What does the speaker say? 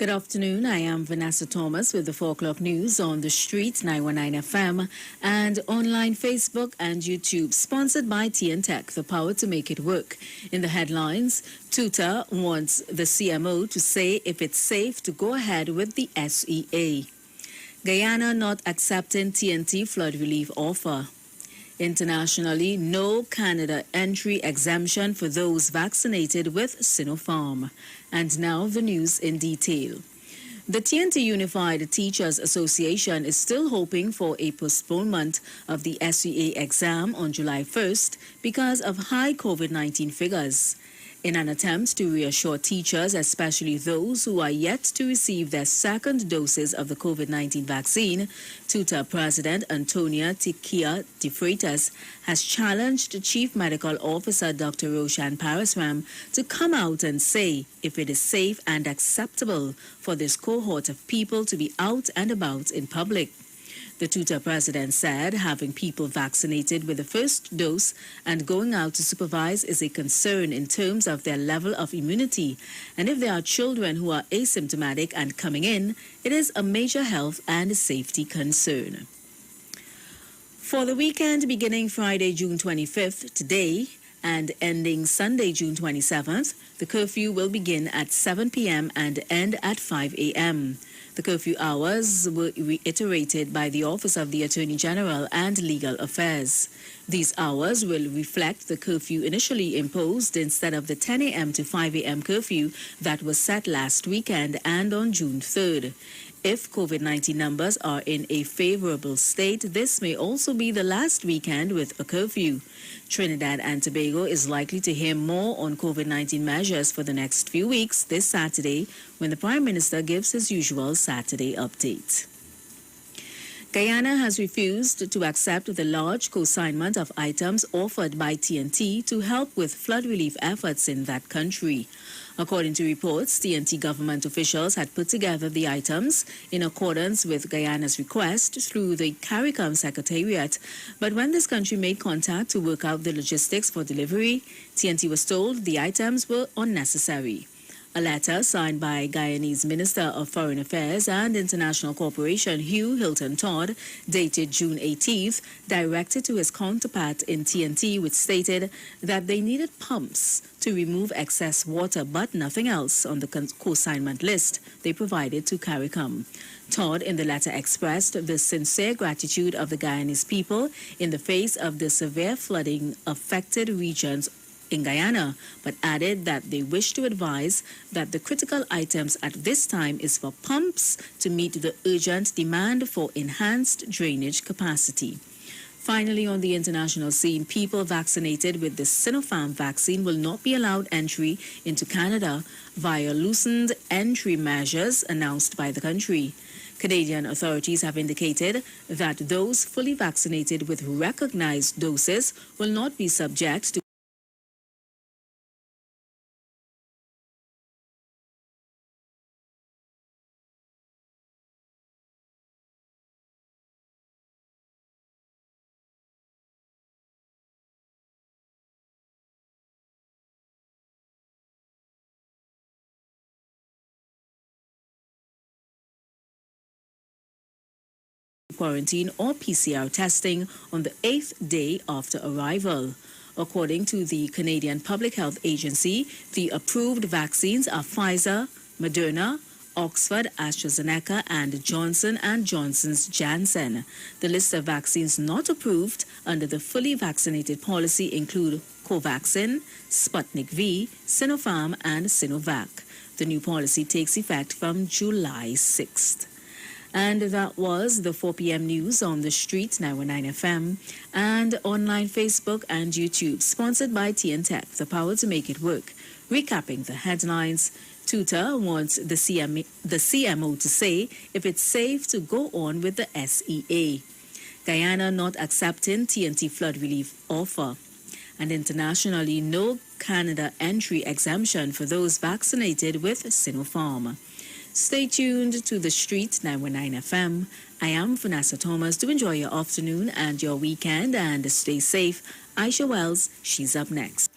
Good afternoon. I am Vanessa Thomas with the 4 o'clock news on the street 919 FM and online Facebook and YouTube, sponsored by TN Tech, the power to make it work. In the headlines, Tutor wants the CMO to say if it's safe to go ahead with the SEA. Guyana not accepting TNT flood relief offer. Internationally, no Canada entry exemption for those vaccinated with Sinopharm. And now the news in detail. The TNT Unified Teachers Association is still hoping for a postponement of the SEA exam on July 1st because of high COVID-19 figures. In an attempt to reassure teachers, especially those who are yet to receive their second doses of the COVID-19 vaccine, Tutor President Antonia Tikia de Freitas has challenged Chief Medical Officer Dr. Roshan Parasram to come out and say if it is safe and acceptable for this cohort of people to be out and about in public. The Tutor president said having people vaccinated with the first dose and going out to supervise is a concern in terms of their level of immunity. And if there are children who are asymptomatic and coming in, it is a major health and safety concern. For the weekend beginning Friday, June 25th, today, and ending Sunday, June 27th, the curfew will begin at 7 p.m. and end at 5 a.m. The curfew hours were reiterated by the Office of the Attorney General and Legal Affairs. These hours will reflect the curfew initially imposed instead of the 10 a.m. to 5 a.m. curfew that was set last weekend and on June 3rd. If COVID-19 numbers are in a favorable state, this may also be the last weekend with a curfew. Trinidad and Tobago is likely to hear more on COVID-19 measures for the next few weeks this Saturday when the Prime Minister gives his usual Saturday update. Guyana has refused to accept the large consignment of items offered by TNT to help with flood relief efforts in that country. According to reports, TNT government officials had put together the items in accordance with Guyana's request through the CARICOM Secretariat. But when this country made contact to work out the logistics for delivery, TNT was told the items were unnecessary. A letter signed by Guyanese Minister of Foreign Affairs and International Cooperation Hugh Hilton Todd, dated June 18th, directed to his counterpart in TNT, which stated that they needed pumps to remove excess water, but nothing else on the consignment list they provided to CARICOM. Todd in the letter expressed the sincere gratitude of the Guyanese people in the face of the severe flooding affected regions in Guyana, but added that they wish to advise that the critical items at this time is for pumps to meet the urgent demand for enhanced drainage capacity. Finally, on the international scene, people vaccinated with the Sinopharm vaccine will not be allowed entry into Canada via loosened entry measures announced by the country. Canadian authorities have indicated that those fully vaccinated with recognized doses will not be subject to quarantine or PCR testing on the 8th day after arrival. According to the Canadian Public Health Agency, the approved vaccines are Pfizer, Moderna, Oxford, AstraZeneca, and Johnson & Johnson's Janssen. The list of vaccines not approved under the fully vaccinated policy include Covaxin, Sputnik V, Sinopharm, and Sinovac. The new policy takes effect from July 6th. And that was the 4 p.m. news on the street 919 FM and online Facebook and YouTube, sponsored by TN Tech, the power to make it work. Recapping the headlines, Tutor wants the CMO to say if it's safe to go on with the SEA. Guyana not accepting TNT flood relief offer. And internationally, no Canada entry exemption for those vaccinated with Sinopharm. Stay tuned to the Street 919 FM. I am Vanessa Thomas. Do enjoy your afternoon and your weekend and stay safe. Aisha Wells, she's up next.